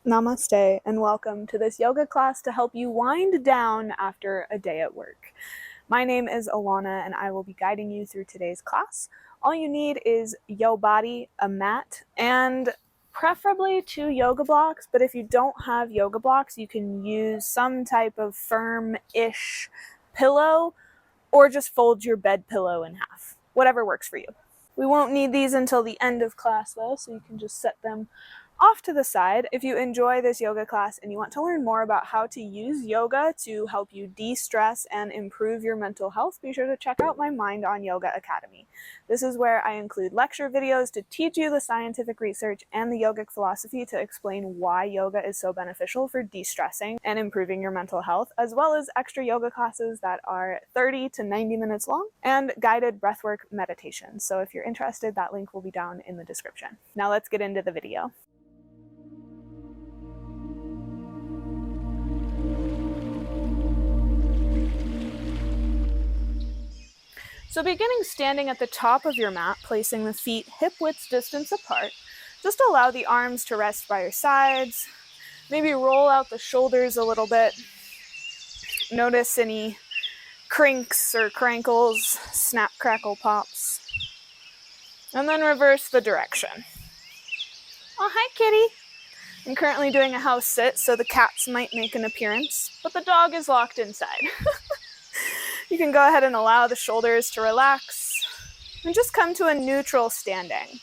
Namaste and welcome to this yoga class to help you wind down after a day at work. My name is Alauna and I will be guiding you through today's class. All you need is your body, a mat, and preferably 2 yoga blocks, but if you don't have yoga blocks, you can use some type of firm-ish pillow or just fold your bed pillow in half. Whatever works for you. We won't need these until the end of class though, so you can just set them off to the side. If you enjoy this yoga class and you want to learn more about how to use yoga to help you de-stress and improve your mental health, be sure to check out my Mind on Yoga Academy. This is where I include lecture videos to teach you the scientific research and the yogic philosophy to explain why yoga is so beneficial for de-stressing and improving your mental health, as well as extra yoga classes that are 30 to 90 minutes long and guided breathwork meditations. So if you're interested, that link will be down in the description. Now let's get into the video. So beginning standing at the top of your mat, placing the feet hip-width distance apart, just allow the arms to rest by your sides. Maybe roll out the shoulders a little bit. Notice any crinks or crankles, snap, crackle, pops. And then reverse the direction. Oh, hi, kitty. I'm currently doing a house sit, so the cats might make an appearance, but the dog is locked inside. You can go ahead and allow the shoulders to relax and just come to a neutral standing.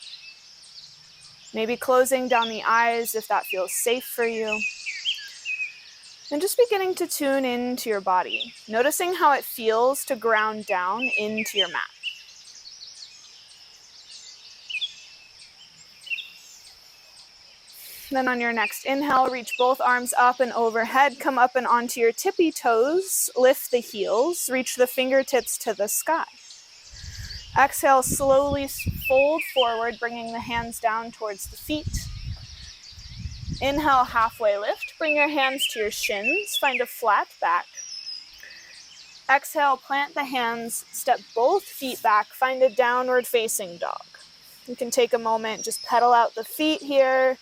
Maybe closing down the eyes if that feels safe for you. And just beginning to tune into your body, noticing how it feels to ground down into your mat. Then on your next inhale, reach both arms up and overhead, come up and onto your tippy toes, lift the heels, reach the fingertips to the sky. Exhale, slowly fold forward, bringing the hands down towards the feet. Inhale, halfway lift, bring your hands to your shins, find a flat back. Exhale, plant the hands, step both feet back, find a downward facing dog. You can take a moment, just pedal out the feet here,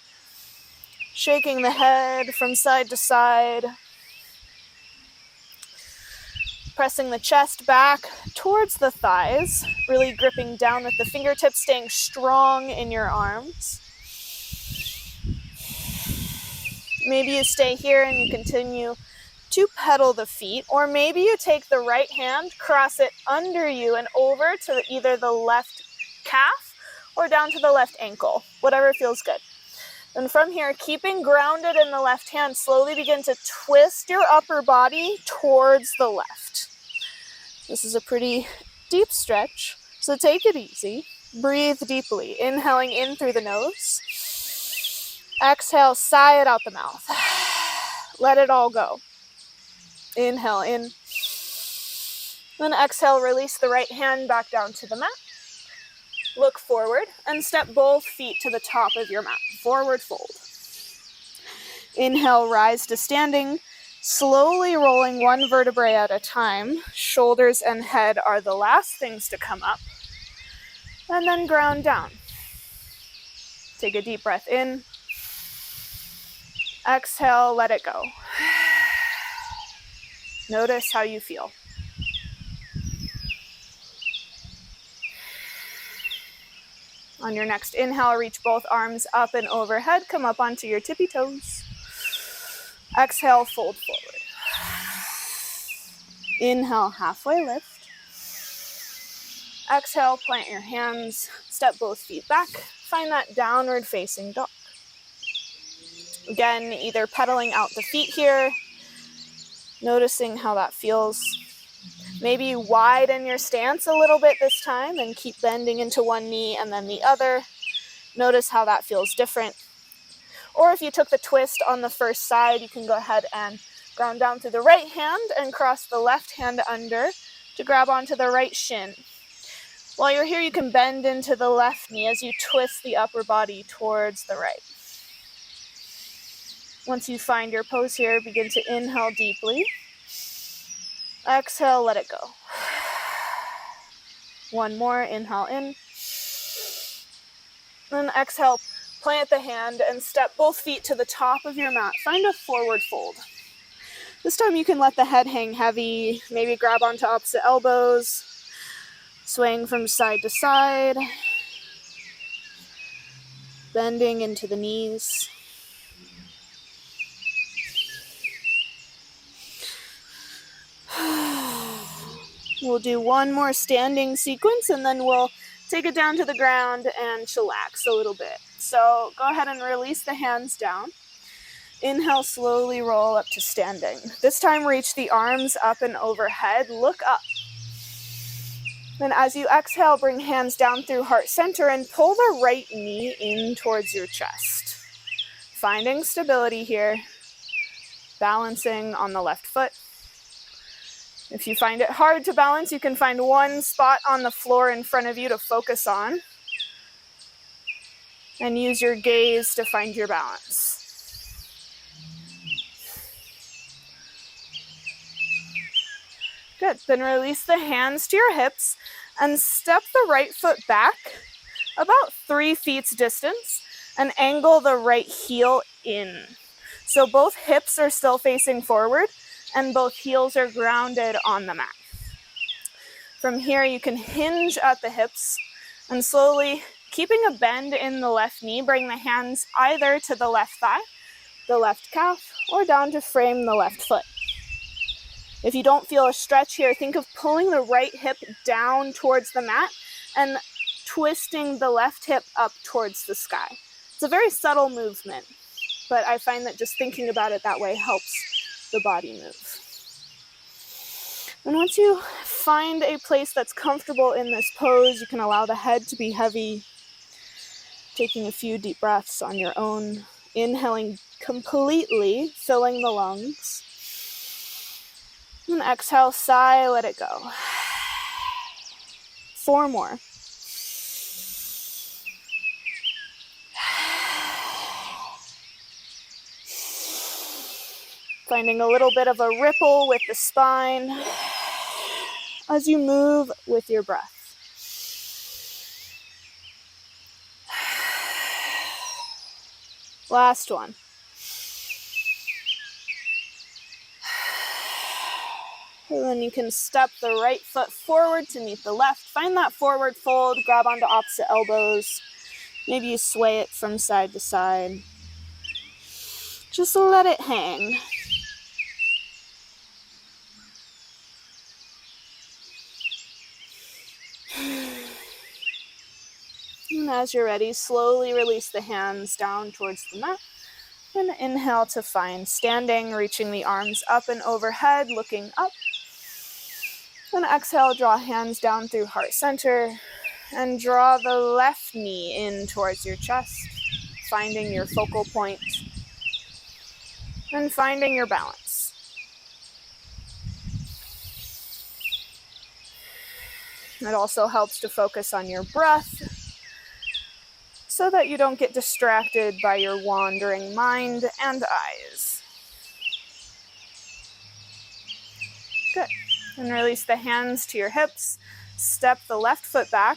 shaking the head from side to side, pressing the chest back towards the thighs, really gripping down with the fingertips, staying strong in your arms. Maybe you stay here and you continue to pedal the feet, or maybe you take the right hand, cross it under you and over to either the left calf or down to the left ankle, whatever feels good. And from here, keeping grounded in the left hand, slowly begin to twist your upper body towards the left. This is a pretty deep stretch, so take it easy. Breathe deeply, inhaling in through the nose. Exhale, sigh it out the mouth. Let it all go. Inhale in. Then exhale, release the right hand back down to the mat. Look forward and step both feet to the top of your mat. Forward fold. Inhale, rise to standing, slowly rolling one vertebrae at a time. Shoulders and head are the last things to come up. And then ground down. Take a deep breath in. Exhale, let it go. Notice how you feel. On your next inhale, reach both arms up and overhead. Come up onto your tippy toes. Exhale, fold forward. Inhale, halfway lift. Exhale, plant your hands. Step both feet back. Find that downward facing dog. Again, either pedaling out the feet here, noticing how that feels. Maybe widen your stance a little bit this time and keep bending into one knee and then the other. Notice how that feels different. Or if you took the twist on the first side, you can go ahead and ground down through the right hand and cross the left hand under to grab onto the right shin. While you're here, you can bend into the left knee as you twist the upper body towards the right. Once you find your pose here, begin to inhale deeply. Exhale, let it go. One more, inhale in. Then exhale, plant the hand and step both feet to the top of your mat. Find a forward fold. This time you can let the head hang heavy, maybe grab onto opposite elbows, swaying from side to side, bending into the knees. We'll do one more standing sequence and then we'll take it down to the ground and chillax a little bit. So go ahead and release the hands down. Inhale, slowly roll up to standing. This time reach the arms up and overhead, look up. Then as you exhale, bring hands down through heart center and pull the right knee in towards your chest. Finding stability here, balancing on the left foot. If you find it hard to balance, you can find one spot on the floor in front of you to focus on and use your gaze to find your balance. Good. Then release the hands to your hips and step the right foot back about 3 feet distance and angle the right heel in. So both hips are still facing forward and both heels are grounded on the mat. From here, you can hinge at the hips and slowly, keeping a bend in the left knee, bring the hands either to the left thigh, the left calf, or down to frame the left foot. If you don't feel a stretch here, think of pulling the right hip down towards the mat and twisting the left hip up towards the sky. It's a very subtle movement, but I find that just thinking about it that way helps the body move. And once you find a place that's comfortable in this pose, you can allow the head to be heavy, taking a few deep breaths on your own, inhaling completely, filling the lungs. And exhale, sigh, let it go. 4 more. Finding a little bit of a ripple with the spine as you move with your breath. Last one. And then you can step the right foot forward to meet the left. Find that forward fold, grab onto opposite elbows. Maybe you sway it from side to side. Just let it hang. And as you're ready, slowly release the hands down towards the mat. And inhale to find standing, reaching the arms up and overhead, looking up. And exhale, draw hands down through heart center. And draw the left knee in towards your chest, finding your focal point. And finding your balance. It also helps to focus on your breath so that you don't get distracted by your wandering mind and eyes. Good. And release the hands to your hips. Step the left foot back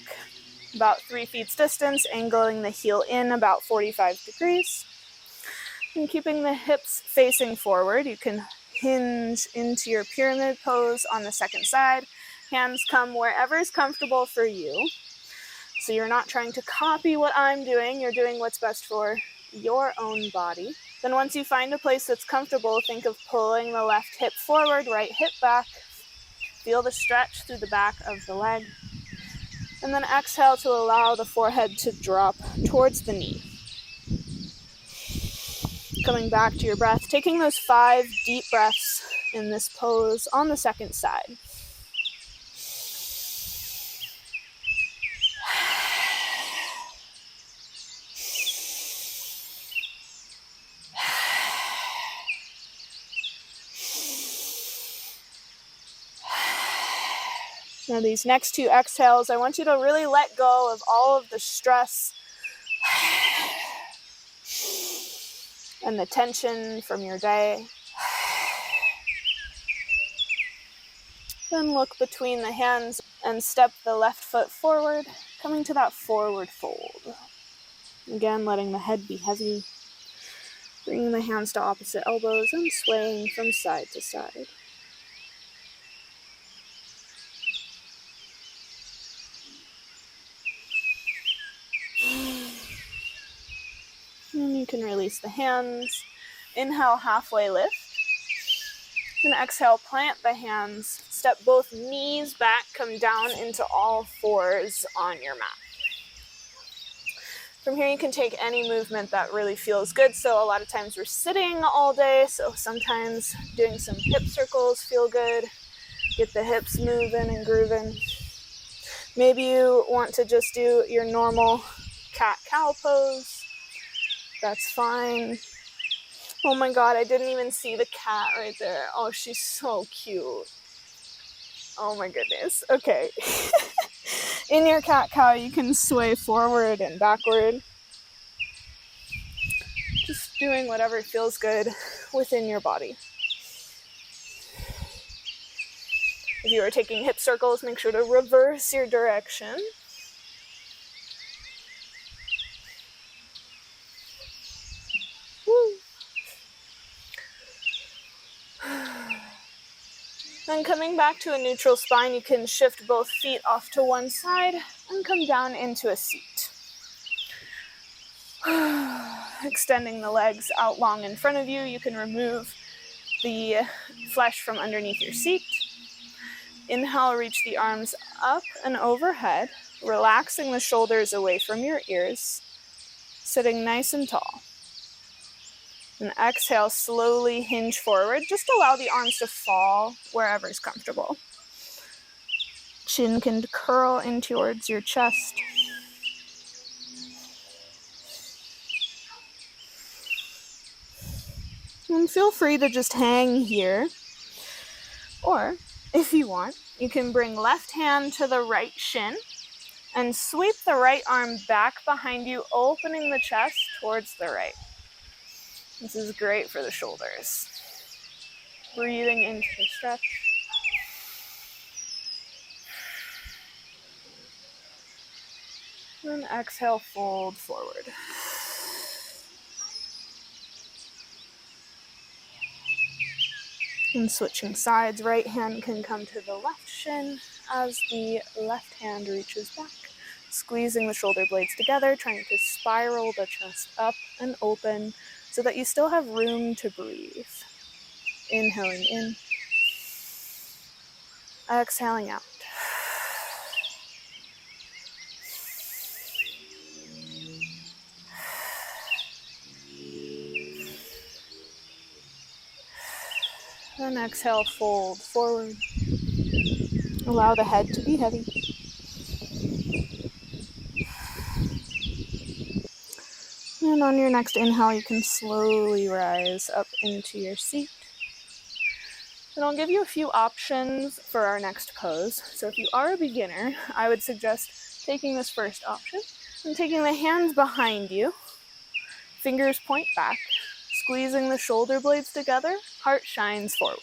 about 3 feet distance, angling the heel in about 45 degrees. And keeping the hips facing forward, you can hinge into your pyramid pose on the second side. Hands come wherever is comfortable for you. So you're not trying to copy what I'm doing, you're doing what's best for your own body. Then once you find a place that's comfortable, think of pulling the left hip forward, right hip back. Feel the stretch through the back of the leg. And then exhale to allow the forehead to drop towards the knee. Coming back to your breath, taking those 5 deep breaths in this pose on the second side. Now these next 2 exhales, I want you to really let go of all of the stress and the tension from your day. Then look between the hands and step the left foot forward, coming to that forward fold. Again, letting the head be heavy. Bringing the hands to opposite elbows and swaying from side to side. And you can release the hands. Inhale, halfway lift. And exhale, plant the hands. Step both knees back, come down into all fours on your mat. From here, you can take any movement that really feels good. So a lot of times we're sitting all day, so sometimes doing some hip circles feel good. Get the hips moving and grooving. Maybe you want to just do your normal cat-cow pose. That's fine. Oh my God, I didn't even see the cat right there. Oh, she's so cute. Oh my goodness. Okay. In your cat-cow, you can sway forward and backward. Just doing whatever feels good within your body. If you are taking hip circles, make sure to reverse your direction. Woo. Then coming back to a neutral spine, you can shift both feet off to one side and come down into a seat. Extending the legs out long in front of you, you can remove the flesh from underneath your seat. Inhale, reach the arms up and overhead, relaxing the shoulders away from your ears, sitting nice and tall. And exhale, slowly hinge forward. Just allow the arms to fall wherever is comfortable. Chin can curl in towards your chest. And feel free to just hang here. Or, if you want, you can bring left hand to the right shin and sweep the right arm back behind you, opening the chest towards the right. This is great for the shoulders. Breathing into the stretch. And exhale, fold forward. And switching sides, right hand can come to the left shin as the left hand reaches back. Squeezing the shoulder blades together, trying to spiral the chest up and open so that you still have room to breathe. Inhaling in. Exhaling out. And exhale, fold forward. Allow the head to be heavy. And on your next inhale, you can slowly rise up into your seat. And I'll give you a few options for our next pose. So if you are a beginner, I would suggest taking this first option and taking the hands behind you, fingers point back, squeezing the shoulder blades together, heart shines forward.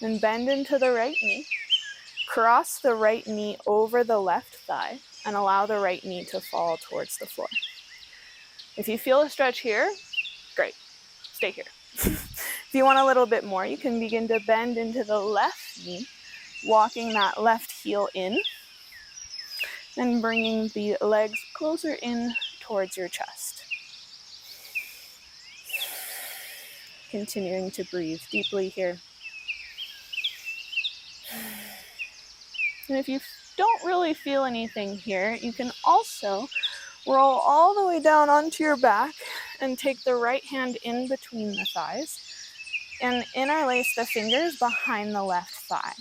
Then bend into the right knee, cross the right knee over the left thigh, and allow the right knee to fall towards the floor. If you feel a stretch here, great, stay here. If you want a little bit more, you can begin to bend into the left knee, walking that left heel in, and bringing the legs closer in towards your chest. Continuing to breathe deeply here. And if you don't really feel anything here, you can also roll all the way down onto your back and take the right hand in between the thighs and interlace the fingers behind the left thigh.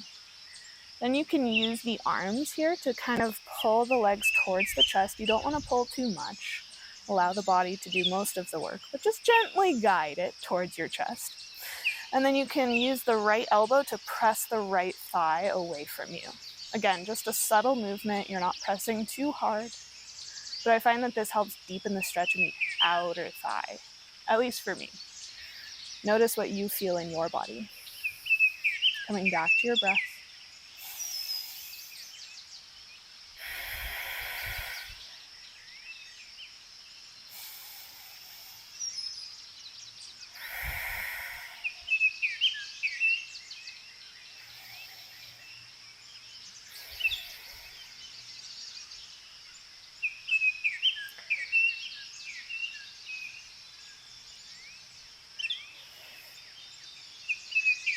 Then you can use the arms here to kind of pull the legs towards the chest. You don't want to pull too much. Allow the body to do most of the work, but just gently guide it towards your chest. And then you can use the right elbow to press the right thigh away from you. Again, just a subtle movement. You're not pressing too hard. But I find that this helps deepen the stretch in the outer thigh, at least for me. Notice what you feel in your body. Coming back to your breath.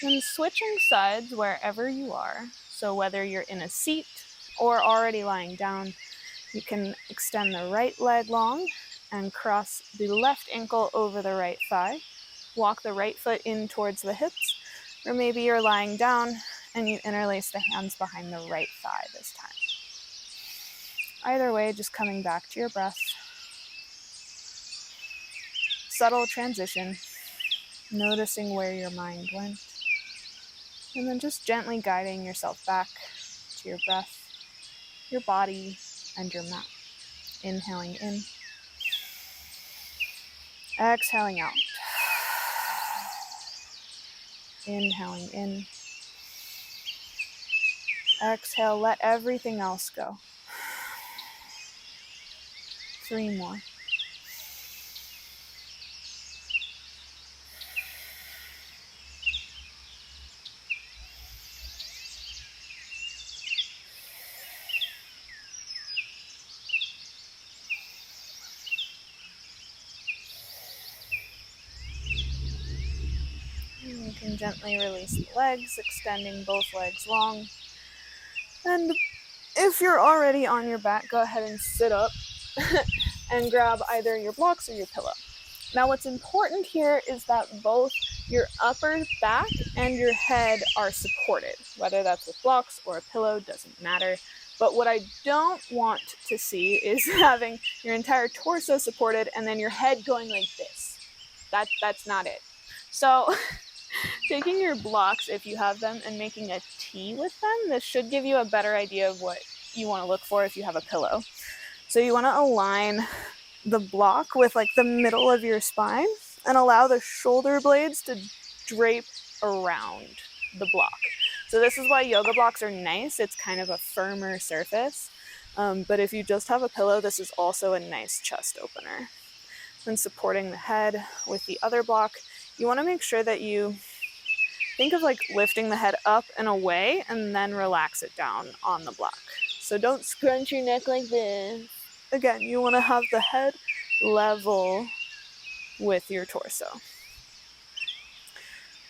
And switching sides wherever you are, so whether you're in a seat or already lying down, you can extend the right leg long and cross the left ankle over the right thigh. Walk the right foot in towards the hips, or maybe you're lying down and you interlace the hands behind the right thigh this time. Either way, just coming back to your breath. Subtle transition, noticing where your mind went. And then just gently guiding yourself back to your breath, your body, and your mat. Inhaling in. Exhaling out. Inhaling in. Exhale, let everything else go. 3 more. You can gently release the legs, extending both legs long. And if you're already on your back, go ahead and sit up and grab either your blocks or your pillow. Now what's important here is that both your upper back and your head are supported. Whether that's with blocks or a pillow, doesn't matter. But what I don't want to see is having your entire torso supported and then your head going like this. That's not it. So taking your blocks, if you have them, and making a T with them, this should give you a better idea of what you want to look for if you have a pillow. So you want to align the block with like the middle of your spine and allow the shoulder blades to drape around the block. So this is why yoga blocks are nice. It's kind of a firmer surface. But if you just have a pillow, this is also a nice chest opener. And supporting the head with the other block, you want to make sure that you think of like lifting the head up and away and then relax it down on the block. So don't scrunch your neck like this. Again, you want to have the head level with your torso.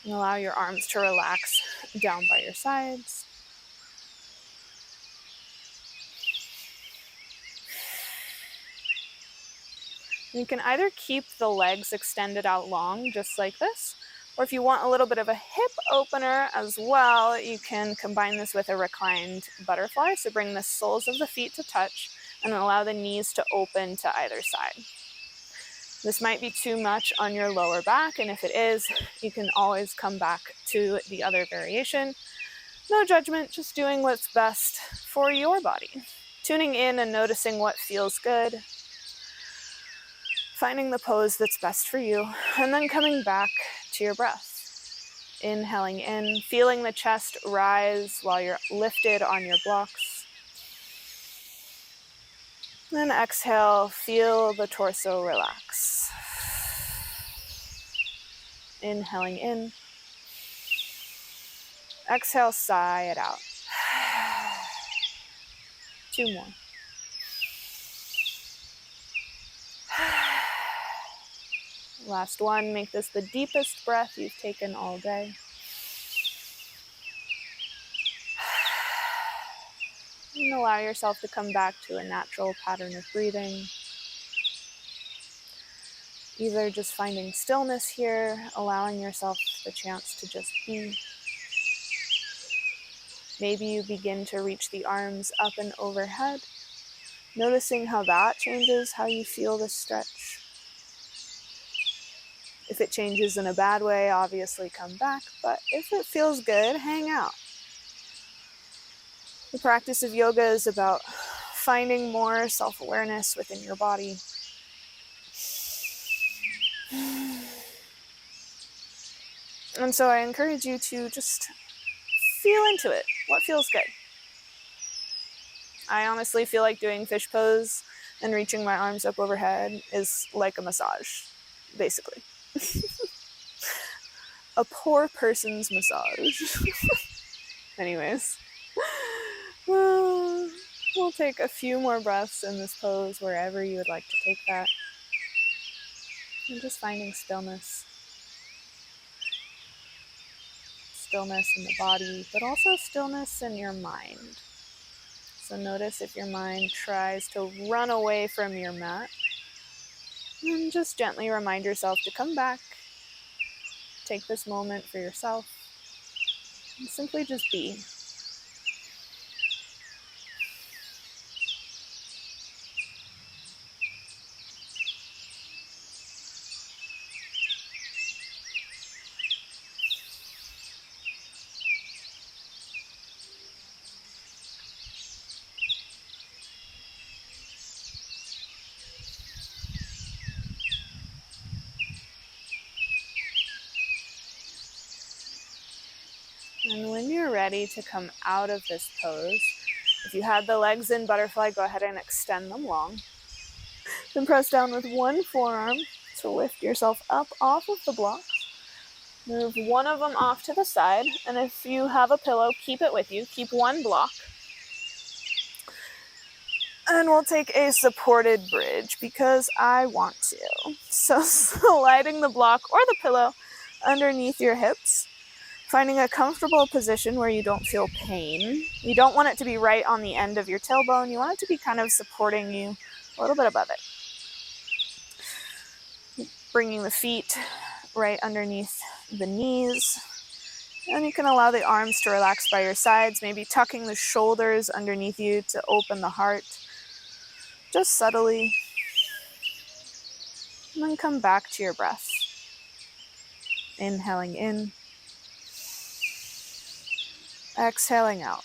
And allow your arms to relax down by your sides. You can either keep the legs extended out long, just like this, or if you want a little bit of a hip opener as well, you can combine this with a reclined butterfly. So bring the soles of the feet to touch and allow the knees to open to either side. This might be too much on your lower back, and if it is, you can always come back to the other variation. No judgment, just doing what's best for your body. Tuning in and noticing what feels good. Finding the pose that's best for you, and then coming back to your breath. Inhaling in, feeling the chest rise while you're lifted on your blocks. Then exhale, feel the torso relax. Inhaling in. Exhale, sigh it out. 2 more. Last one, make this the deepest breath you've taken all day. And allow yourself to come back to a natural pattern of breathing. Either just finding stillness here, allowing yourself the chance to just be. Maybe you begin to reach the arms up and overhead, noticing how that changes how you feel this stretch. If it changes in a bad way, obviously come back, but if it feels good, hang out. The practice of yoga is about finding more self-awareness within your body. And so I encourage you to just feel into it. What feels good? I honestly feel like doing fish pose and reaching my arms up overhead is like a massage, basically. A poor person's massage. Anyways, we'll take a few more breaths in this pose wherever you would like to take that. And just finding stillness. stillness in the body, but also stillness in your mind. So notice if your mind tries to run away from your mat, and just gently remind yourself to come back. Take this moment for yourself, and simply just be. And when you're ready to come out of this pose, if you had the legs in butterfly, go ahead and extend them long. Then press down with one forearm to lift yourself up off of the block. Move one of them off to the side, and if you have a pillow, keep it with you. Keep one block. And we'll take a supported bridge because I want to. So sliding the block or the pillow underneath your hips, finding a comfortable position where you don't feel pain. You don't want it to be right on the end of your tailbone. You want it to be kind of supporting you a little bit above it. Bringing the feet right underneath the knees. And you can allow the arms to relax by your sides, maybe tucking the shoulders underneath you to open the heart. Just subtly. And then come back to your breath. Inhaling in. Exhaling out.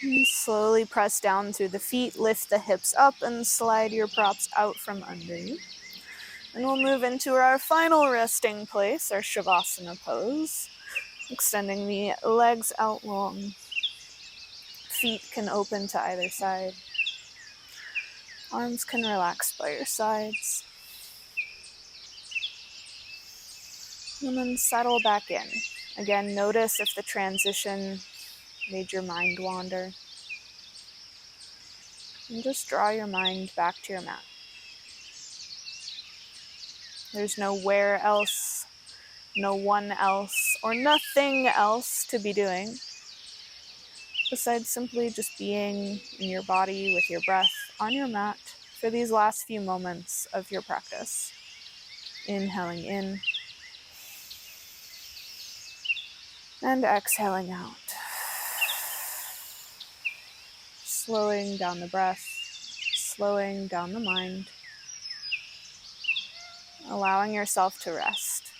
And slowly press down through the feet, lift the hips up, and slide your props out from under you. And we'll move into our final resting place, our Shavasana pose. Extending the legs out long. Feet can open to either side. Arms can relax by your sides. And then settle back in. Again, notice if the transition made your mind wander. And just draw your mind back to your mat. There's no where else, no one else, or nothing else to be doing, besides simply just being in your body with your breath on your mat for these last few moments of your practice. Inhaling in and exhaling out. Slowing down the breath, slowing down the mind, allowing yourself to rest.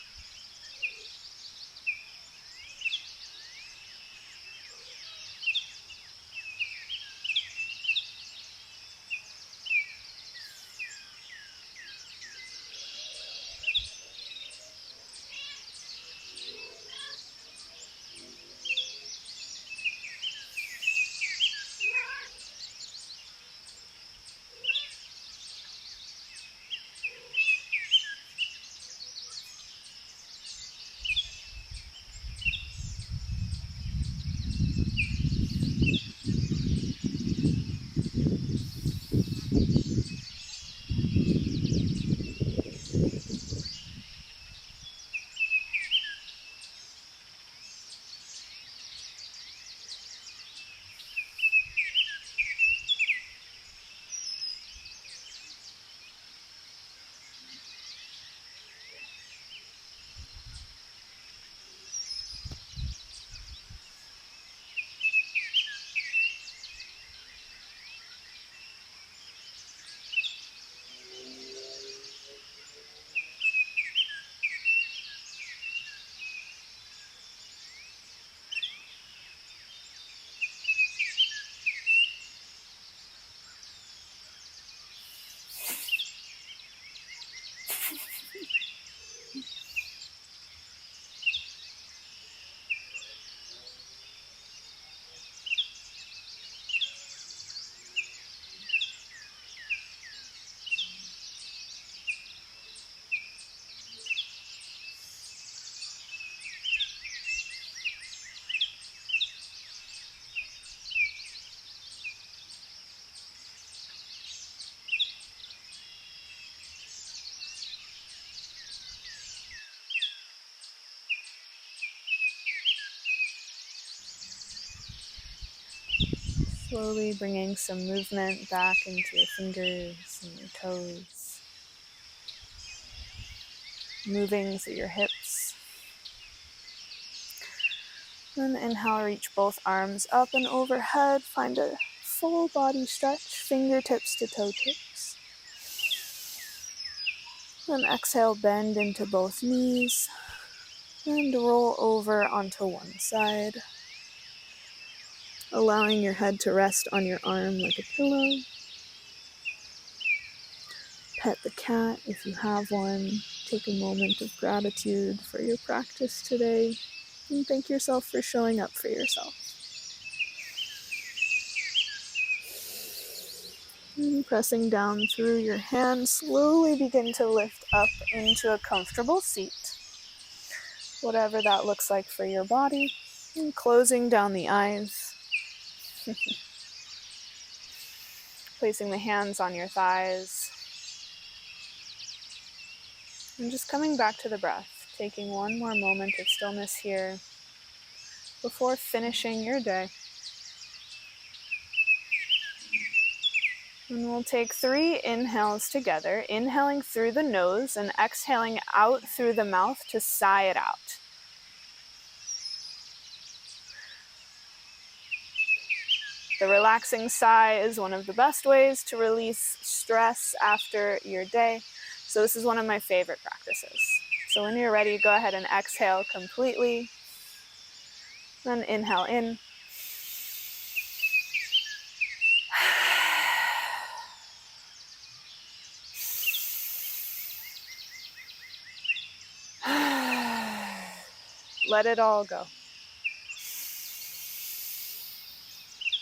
Slowly bringing some movement back into your fingers and your toes. Moving through your hips. Then inhale, reach both arms up and overhead. Find a full body stretch, fingertips to toe tips. Then exhale, bend into both knees and roll over onto one side. Allowing your head to rest on your arm like a pillow. Pet the cat if you have one. Take a moment of gratitude for your practice today. And thank yourself for showing up for yourself. And pressing down through your hands, slowly begin to lift up into a comfortable seat. Whatever that looks like for your body. And closing down the eyes. Placing the hands on your thighs. And just coming back to the breath. Taking one more moment of stillness here before finishing your day. And we'll take 3 inhales together, inhaling through the nose and exhaling out through the mouth to sigh it out. The relaxing sigh is one of the best ways to release stress after your day. So this is one of my favorite practices. So when you're ready, go ahead and exhale completely. Then inhale in. Let it all go.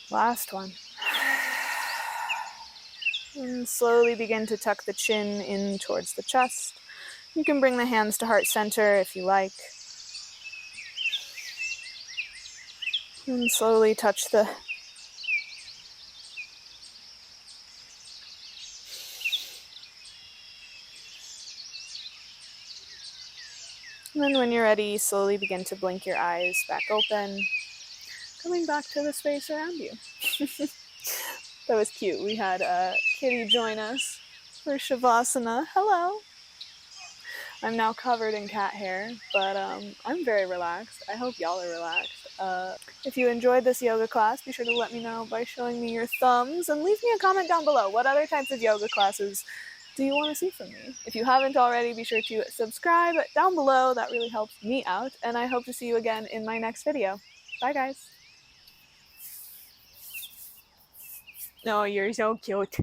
Last one. And slowly begin to tuck the chin in towards the chest. You can bring the hands to heart center if you like. And slowly touch the And then when you're ready, slowly begin to blink your eyes back open, coming back to the space around you. That was cute. We had Kitty join us for Shavasana. Hello. I'm now covered in cat hair, but I'm very relaxed. I hope y'all are relaxed. If you enjoyed this yoga class, be sure to let me know by showing me your thumbs and leave me a comment down below. What other types of yoga classes do you want to see from me? If you haven't already, be sure to subscribe down below. That really helps me out, and I hope to see you again in my next video. Bye, guys. Oh, you're so cute.